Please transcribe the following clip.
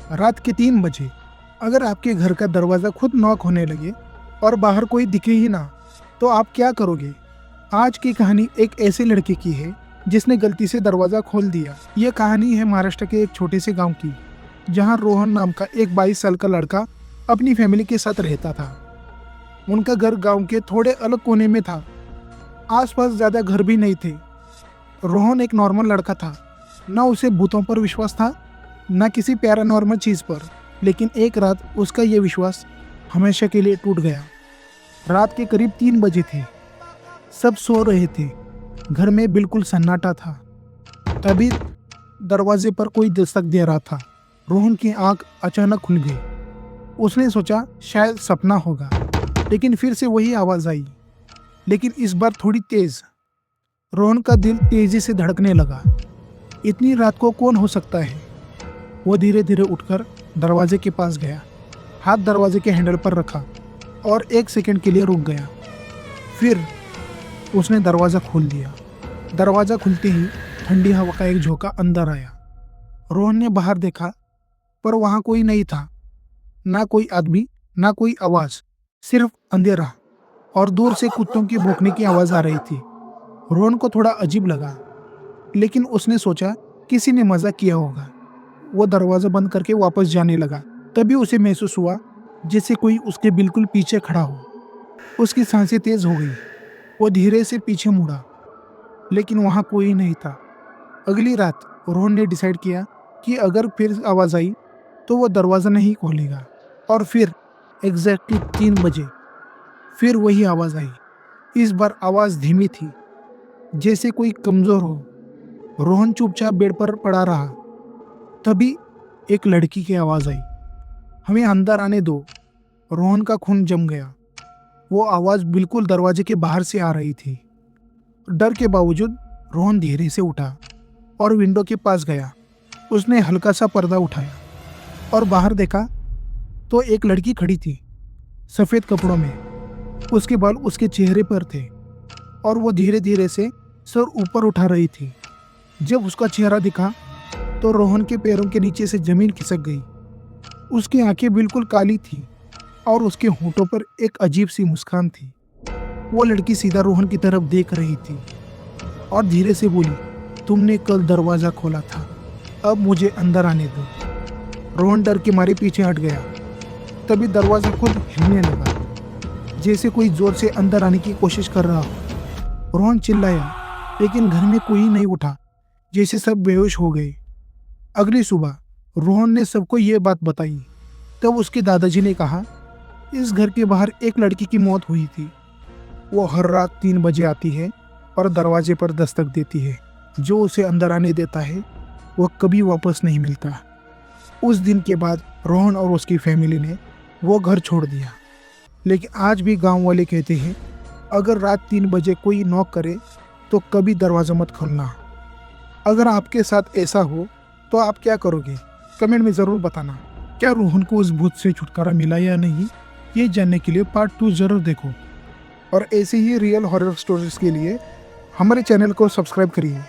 रात के 3 बजे अगर आपके घर का दरवाज़ा खुद नॉक होने लगे और बाहर कोई दिखे ही ना, तो आप क्या करोगे? आज की कहानी एक ऐसे लड़के की है जिसने गलती से दरवाज़ा खोल दिया। यह कहानी है महाराष्ट्र के एक छोटे से गांव की, जहां रोहन नाम का एक 22 साल का लड़का अपनी फैमिली के साथ रहता था। उनका घर गांव के थोड़े अलग कोने में था। आसपास ज़्यादा घर भी नहीं थे। रोहन एक नॉर्मल लड़का था। ना उसे भूतों पर विश्वास था, ना किसी पैरानॉर्मल चीज़ पर। लेकिन एक रात उसका यह विश्वास हमेशा के लिए टूट गया। रात के करीब 3 बजे थे। सब सो रहे थे। घर में बिल्कुल सन्नाटा था। तभी दरवाजे पर कोई दस्तक दे रहा था। रोहन की आंख अचानक खुल गई। उसने सोचा शायद सपना होगा, लेकिन फिर से वही आवाज़ आई, लेकिन इस बार थोड़ी तेज। रोहन का दिल तेजी से धड़कने लगा। इतनी रात को कौन हो सकता है? वो धीरे धीरे उठकर दरवाजे के पास गया, हाथ दरवाजे के हैंडल पर रखा और 1 सेकंड के लिए रुक गया। फिर उसने दरवाज़ा खोल दिया। दरवाज़ा खुलते ही ठंडी हवा का एक झोंका अंदर आया। रोहन ने बाहर देखा, पर वहाँ कोई नहीं था। ना कोई आदमी, ना कोई आवाज़, सिर्फ अंधेरा और दूर से कुत्तों की भौंकने की आवाज़ आ रही थी। रोहन को थोड़ा अजीब लगा, लेकिन उसने सोचा किसी ने मजाक किया होगा। वो दरवाज़ा बंद करके वापस जाने लगा। तभी उसे महसूस हुआ जैसे कोई उसके बिल्कुल पीछे खड़ा हो। उसकी सांसें तेज हो गई। वो धीरे से पीछे मुड़ा, लेकिन वहाँ कोई नहीं था। अगली रात रोहन ने डिसाइड किया कि अगर फिर आवाज़ आई तो वो दरवाज़ा नहीं खोलेगा। और फिर एग्जैक्टली 3 बजे फिर वही आवाज़ आई। इस बार आवाज़ धीमी थी, जैसे कोई कमज़ोर हो। रोहन चुपचाप बेड पर पड़ा रहा। तभी एक लड़की की आवाज़ आई, हमें अंदर आने दो। रोहन का खून जम गया। वो आवाज़ बिल्कुल दरवाजे के बाहर से आ रही थी। डर के बावजूद रोहन धीरे से उठा और विंडो के पास गया। उसने हल्का सा पर्दा उठाया और बाहर देखा तो एक लड़की खड़ी थी, सफ़ेद कपड़ों में। उसके बाल उसके चेहरे पर थे और वो धीरे धीरे से सर ऊपर उठा रही थी। जब उसका चेहरा दिखा तो रोहन के पैरों के नीचे से ज़मीन खिसक गई। उसकी आंखें बिल्कुल काली थी और उसके होंठों पर एक अजीब सी मुस्कान थी। वो लड़की सीधा रोहन की तरफ देख रही थी और धीरे से बोली, तुमने कल दरवाज़ा खोला था, अब मुझे अंदर आने दो। रोहन डर के मारे पीछे हट गया। तभी दरवाज़ा खुद हिलने लगा, जैसे कोई ज़ोर से अंदर आने की कोशिश कर रहा हो। रोहन चिल्लाया, लेकिन घर में कोई नहीं उठा, जैसे सब बेहोश हो गए। अगली सुबह रोहन ने सबको ये बात बताई। तब उसके दादाजी ने कहा, इस घर के बाहर एक लड़की की मौत हुई थी। वो हर रात 3 बजे आती है और दरवाजे पर दस्तक देती है। जो उसे अंदर आने देता है वो कभी वापस नहीं मिलता। उस दिन के बाद रोहन और उसकी फैमिली ने वो घर छोड़ दिया। लेकिन आज भी गांव वाले कहते हैं, अगर रात 3 बजे कोई नॉक करे तो कभी दरवाज़ा मत खोलना। अगर आपके साथ ऐसा हो तो आप क्या करोगे? कमेंट में ज़रूर बताना। क्या रोहन को उस भूत से छुटकारा मिला या नहीं, ये जानने के लिए पार्ट 2 ज़रूर देखो। और ऐसे ही रियल हॉरर स्टोरीज के लिए हमारे चैनल को सब्सक्राइब करिए।